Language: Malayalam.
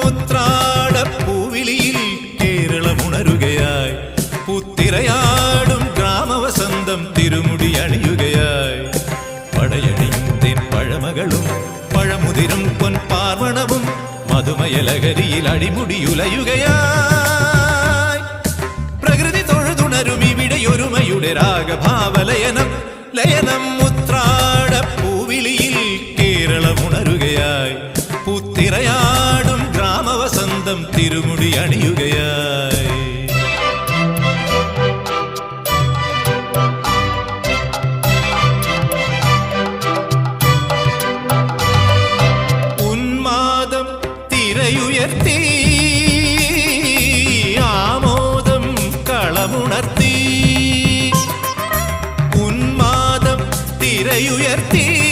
ഉത്രാടപ്പൂവിളിയിൽ കേരളമുണരുകയായി. പുത്തിരയാടും ഗ്രാമവസന്തം തിരുമുടി അണിയുകയായി. പടയണിന്തേൻ പഴമകളും പഴമുതിരും പൊൻപാർവണവും മധുമയലഹരിയിൽ അടിമുടിയുലയുകയായി. പ്രകൃതി തൊഴുതുണരും ഇവിടെയൊരുമയുടെ രാഗഭാവലയനം. ലയനം ഉത്രാടപ്പൂവിളിയിൽ കേരളമുണരുകയായി. പുത്തിരയാടും ഗ്രാമവസന്തം തിരുമുടി അണിയുകയായി. ഉന്മാദം തിരയുയർത്തി ആമോദം കളമുണർത്തി. ഉന്മാദം തിരയുയർത്തി